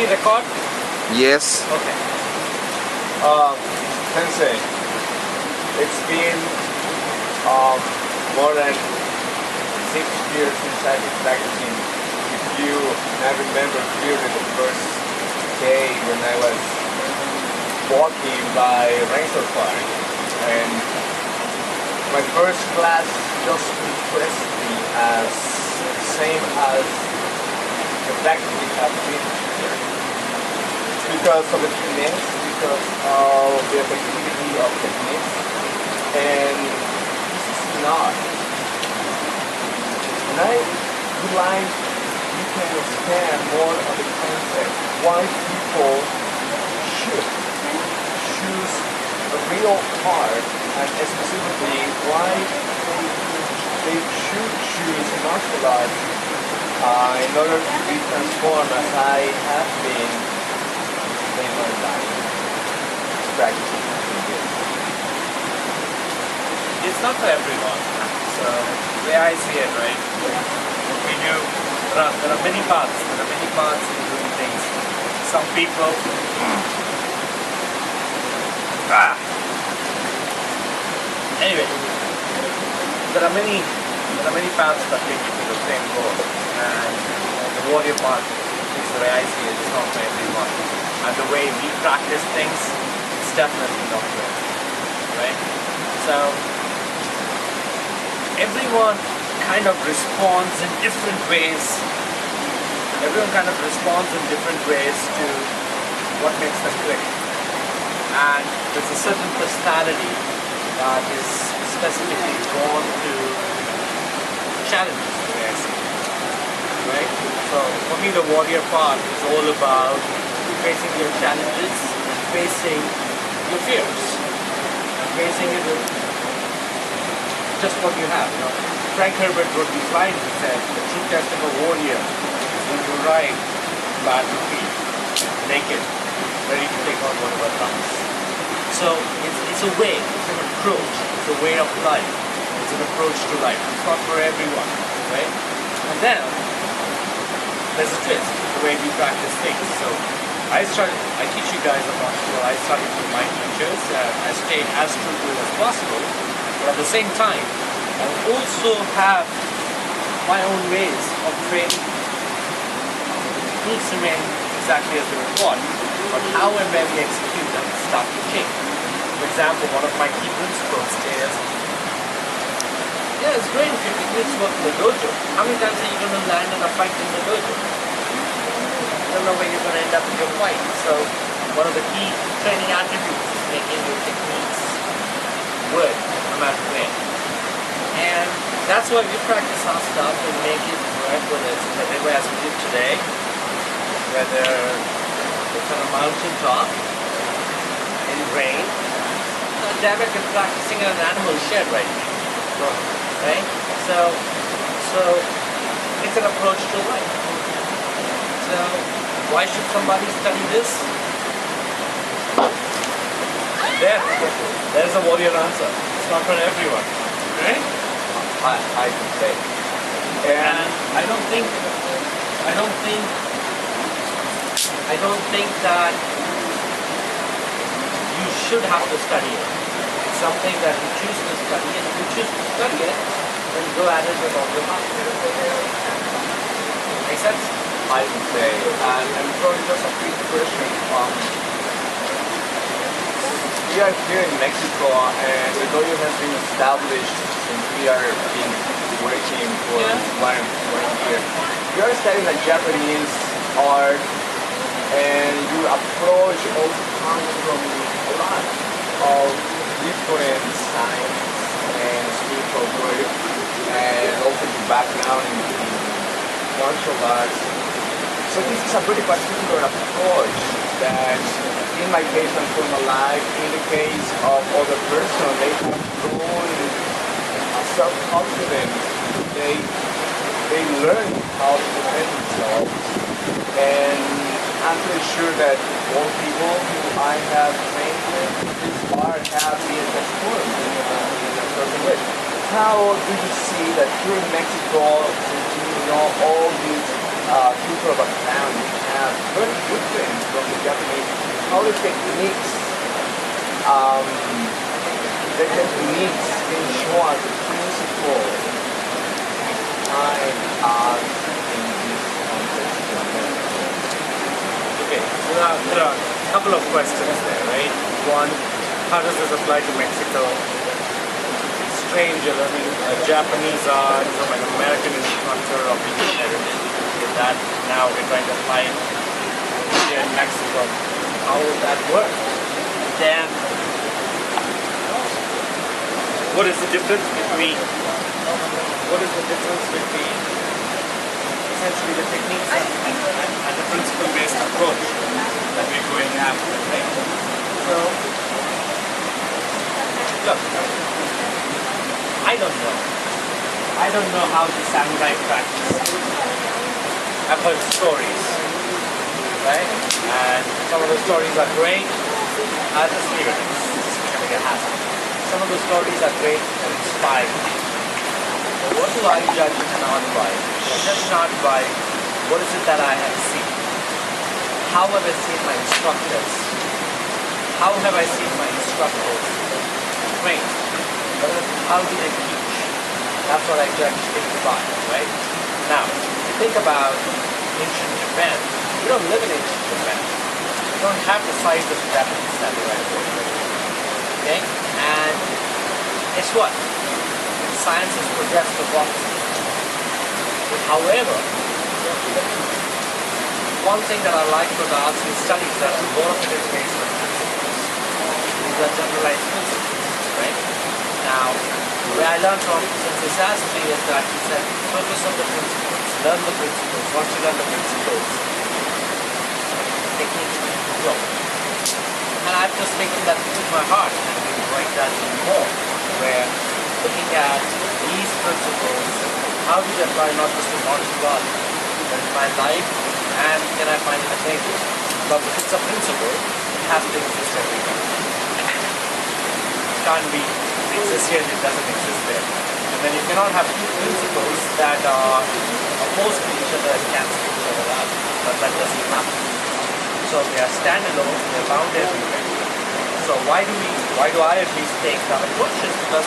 we record? Yes. Okay. Sensei, it's been more than 6 years since I've been practicing with you, and I remember clearly the first day when I was walking by Ranger Park, and my first class just impressed me as same as the practice we have been here. It's because of the techniques, because of the effectivity of techniques, and this is not. And I would like you can expand more on the concept why people should choose a real art, and specifically why they should choose martial arts in order to be transformed as I have been in my life practicing this. It's not for everyone. So the way I see it, right? What we do, there are many paths. There are many paths in doing things. Some people. Anyway, there are many paths that lead you to the same goal, and the warrior path is the way I see it. It's not for everyone, and the way we practice things, it's definitely not for everyone, right? So everyone kind of responds in different ways. Everyone kind of responds in different ways to what makes them click, and there's a certain personality that is specifically drawn to challenges, the way I see it, right? So for me, the warrior path is all about facing your challenges, facing your fears, and facing it with just what you have. You know, Frank Herbert wrote these lines. He said, "The true test of a warrior is when you ride battlefield, naked, ready to take on whatever comes." So it's a way, it's an approach, it's a way of life, it's an approach to life. It's not for everyone, right? And then there's a twist, the way we practice things. So I teach you guys a martial art. I started with my teachers. I stayed as true to it as possible, but at the same time, I also have my own ways of training. The techniques remain exactly as they were taught, but how and where we execute them start to change. For example, one of my key principles is, it's great if your techniques work in the dojo. How many times are you going to land in a fight in the dojo? You don't know where you're going to end up in your fight. So one of the key training attributes is making your techniques work no matter where. And that's why we practice our stuff and make it work, whether it's in the river as we did today, whether it's on a mountain top, in rain. Dabak is practicing in an animal shed right now. Right? So it's an approach to life. So why should somebody study this? There's a warrior answer. It's not for everyone. Right? I can say. And I don't think that you should have to study it. It's something that you choose to study, and if you choose to study it, then go at it with all your heart. Make sense? I can say. And probably just a quick question. We are here in Mexico, and the dojo has been established since we are been working for one year. You are studying a Japanese art, and your approach also comes from a lot of different science and spiritual work, and also your background in martial arts. So this is a pretty particular approach that, in my case, I'm from alive. In the case of other person, they have grown self-confidence. They learn how to defend themselves, and I'm pretty sure that all people who I have trained with this art have been transformed in a certain way. How do you see that here in Mexico, since you know all these people about town have good footprints from the Japanese. How the techniques, can show us the principle behind art in this context. Okay, so now there are a couple of questions there, right? One, how does this apply to Mexico? It's strange you're learning Japanese art from an American instructor of English heritage. With that, now we're trying to apply it here in Mexico. How will that work? Then, what is the difference between essentially the techniques and the principle-based approach that we're going after, right? So, look, I don't know how the samurai practice. I've heard stories, right? And some of the stories are great. I'll just leave it. It's becoming a hassle. Some of the stories are great and inspiring. But what do I judge an art by? I judge an art by what is it that I have seen? How have I seen my instructors? How have I seen my instructors train? How do they teach? That's what I judge things by, right? Now, if you think about ancient Japan, you don't live in ancient Japan. You don't have the size of Japanese samurai. Okay? And guess what? Science has progressed a lot. However, one thing that I like about the arts and studies that a lot of it is based on principles. These are generalized principles, right? Now, where I learned from Sensei Sastry is that he said, focus on the principles, learn the principles. Once you learn the principles, techniques will flow. And I've just taken that to my heart and been writing that even more, where looking at these principles, how do they apply not just to martial art, but in my life, and can I find it attainable? Because if it's a principle, it has to exist everywhere. It can't be, it exists here and it doesn't exist there. And then you cannot have two principles that are opposed to each other and cancel each other out, but that doesn't happen. So they are standalone, they're found everywhere. So why do I at least take that approach? Is because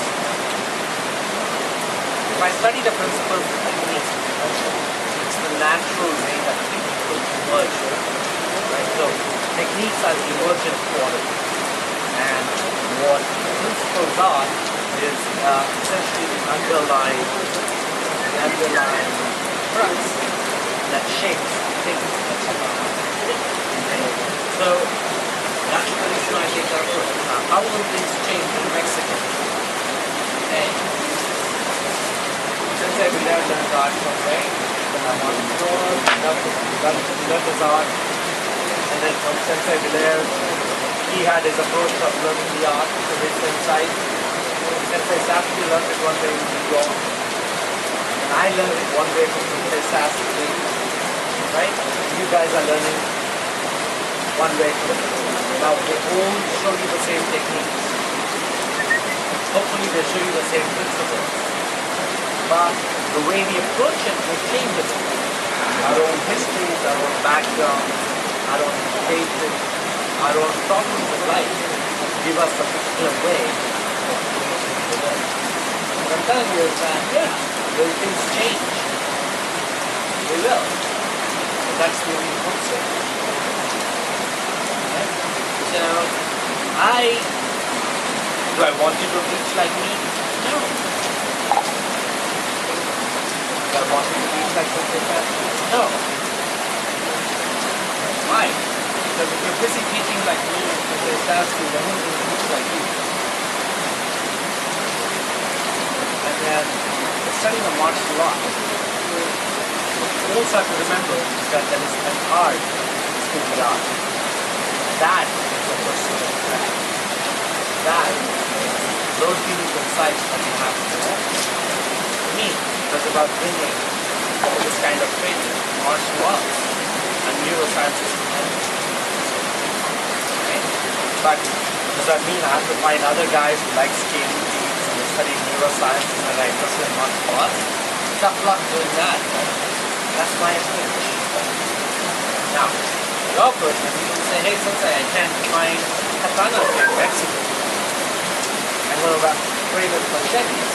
if I study the principles of techniques, it's the natural way that things will emerge. Right? So techniques are the emergent quality. And what principles are is essentially the underlying crux that shapes things. So that's the reason I take that approach. Now, how will things change in Mexico? Okay. Sensei Villar learned art from Ray, learned his art, and then from Sensei Villar, he had his approach of learning the art to his insight. Sensei Sastry learned it one way in New York, and I learned it one way from Sensei Sastry, right? You guys are learning one way from it. Now they all show you the same techniques. Hopefully they show you the same principles. But the way we approach it will change a bit. Our own histories, our own background, our own faith, our own problems of life give us a particular way of doing the world. What I'm telling you is that, will things change? They will. So that's the only concept. Okay? So, do I want you to teach like me? No. Do I want you to teach like Sensei Sastry? No. Why? Because if you're busy teaching like me and Sensei Sastry, then who's going to teach like you? And then, studying a martial art, what you also have to remember is that there is an art to the art. That is the personal expression. That is those unique insights that you have to know. For me, it was about bringing this kind of training, martial arts, and neurosciences together. Okay? But does that mean I have to find other guys who like skating teams and studying neurosciences and are interested in martial arts? Tough luck doing that. Right? That's my approach. Now, your approach, when people say, hey, Sensei, I can't find katanas in Mexico. I'm going to train with machetes.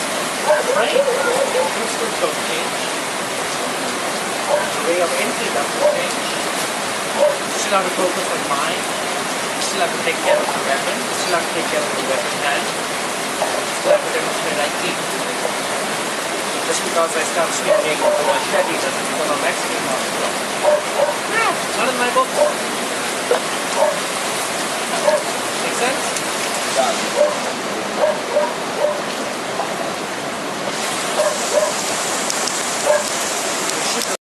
Right? Principles don't change. The way of entry doesn't change. You still have to focus on mind. You still have to take care of the weapon. You still have to take care of the weapon hand. You still have to demonstrate Aiki. Just because I start swinging with a machete doesn't become a Mexican martial art. No, not in my book.